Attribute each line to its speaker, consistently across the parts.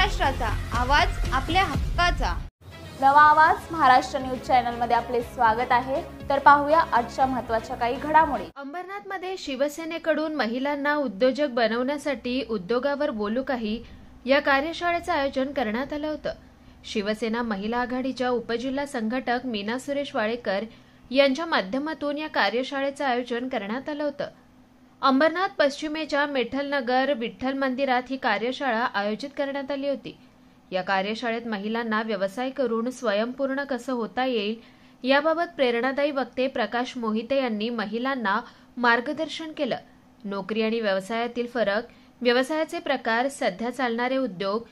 Speaker 1: महाराष्ट्राचा आवाज आपल्या हक्काचा।
Speaker 2: नवा आवाज महाराष्ट्र न्यूज चॅनल मध्ये आपले स्वागत आहे। तर पाहूया आजच्या महत्त्वाच्या काही घडामोडी।
Speaker 3: अंबरनाथमध्ये शिवसेनेकडून महिलांना उद्योजक बनवण्यासाठी उद्योगावर बोलू काही या कार्यशाळेचं आयोजन करण्यात आलं होतं। शिवसेना महिला आघाडीच्या उपजिल्हा संघटक मीना सुरेश वाळेकर यांच्या माध्यमातून या कार्यशाळेचं आयोजन करण्यात आलं होतं। अंबरनाथ पश्चिमेच्या मेठलनगर विठ्ठल मंदिरात ही कार्यशाळा आयोजित करण्यात आली होती। या कार्यशाळेत महिलांना व्यवसाय करून स्वयंपूर्ण कसं होता येईल याबाबत प्रेरणादायी वक्ते प्रकाश मोहिते यांनी महिलांना मार्गदर्शन केलं। नोकरी आणि व्यवसायातील फरक, व्यवसायाचे प्रकार, सध्या चालणारे उद्योग,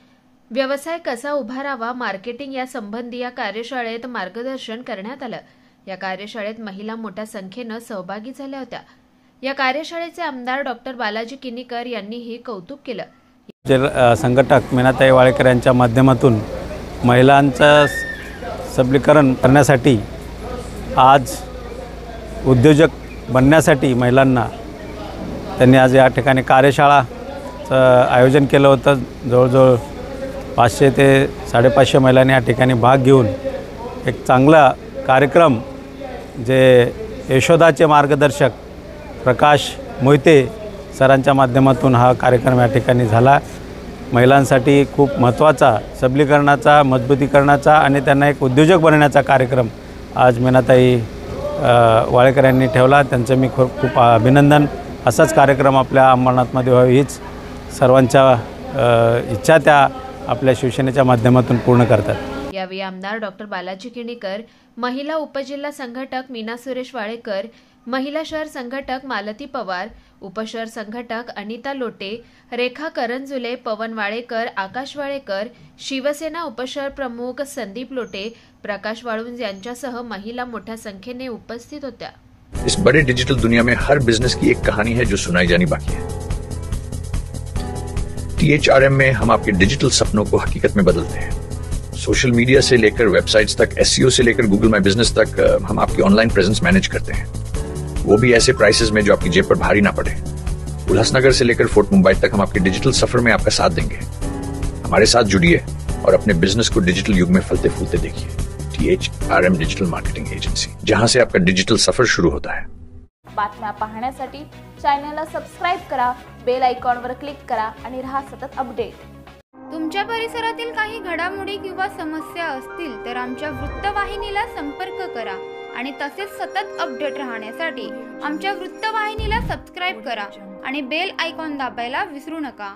Speaker 3: व्यवसाय कसा उभारावा, मार्केटिंग यासंबंधी या कार्यशाळेत मार्गदर्शन करण्यात आलं। या कार्यशाळेत महिला मोठ्या संख्येनं सहभागी झाल्या होत्या। या कार्यशाळेचे आमदार डॉक्टर बालाजी किनीकर यांनीही कौतुक केलं।
Speaker 4: संघटक मीनाताई वाळेकर यांच्या माध्यमातून महिलांचं सबलीकरण करण्यासाठी आज उद्योजक बनण्यासाठी महिलांना त्यांनी आज या ठिकाणी कार्यशाळाचं आयोजन केलं होतं। जवळजवळ 500 ते 550 महिलांनी या ठिकाणी भाग घेऊन एक चांगला कार्यक्रम जे यशोदाचे मार्गदर्शक प्रकाश मोहिते सरांच्या माध्यमातून हा कार्यक्रम या ठिकाणी झाला। महिलांसाठी खूप महत्त्वाचा सबलीकरणाचा, मजबूतीकरणाचा आणि त्यांना एक उद्योजक बनवण्याचा कार्यक्रम आज मीनाताई वाळेकर यांनी ठेवला। त्यांचं मी खूप अभिनंदन। असाच कार्यक्रम आपल्या अंबरनाथमध्ये व्हावी हीच सर्वांच्या इच्छा त्या आपल्या शिवसेनेच्या माध्यमातून पूर्ण करतात।
Speaker 3: यावेळी आमदार डॉक्टर बालाजी किनीकर, महिला उपजिल्हा संघटक मीना सुरेश वाळेकर, महिला शहर संघटक मालती पवार, उपशहर संघटक अनिता लोटे, रेखा करंजुले, पवन वाळेकर, आकाश वाळेकर, शिवसेना उपशहर प्रमुख संदीप लोटे, प्रकाश वाळुंज यांच्यासह महिला मोठ्या संख्येने उपस्थित होत्या।
Speaker 5: इस बड़े डिजिटल दुनिया में हर बिजनेस की एक कहानी है जो सुनाई जानी बाकी है। THRM में हम आपके डिजिटल सपनों को हकीकत में बदलते हैं। सोशल मीडिया से लेकर वेबसाइट्स तक, SEO से लेकर गूगल माई बिजनेस तक हम आपकी ऑनलाइन प्रेजेंस मैनेज करते हैं, वो भी ऐसे प्राइसेस में जो आपकी जेब पर भारी ना पड़े। उल्लासनगर से लेकर फोर्ट मुंबई तक हम आपके डिजिटल सफर में आपका साथ देंगे। हमारे साथ जुड़िए और अपने बिजनेस को डिजिटल युग में फलते फूलते देखिए। THRM डिजिटल मार्केटिंग एजेंसी, जहां से आपका डिजिटल सफर शुरू होता है।
Speaker 2: बातम्या पाहण्यासाठी चॅनलला सबस्क्राइब करा, बेल आयकॉनवर क्लिक करा आणि रहा सतत अपडेट।
Speaker 1: तुमच्या परिसरातील काही घडामोडी किंवा समस्या असतील तर आमच्या वृत्तवाहिनीला संपर्क करा आणि तसेच सतत अपडेट राहण्यासाठी आमच्या वृत्तवाहिनीला सबस्क्राइब करा आणि बेल आयकॉन दाबायला विसरू नका।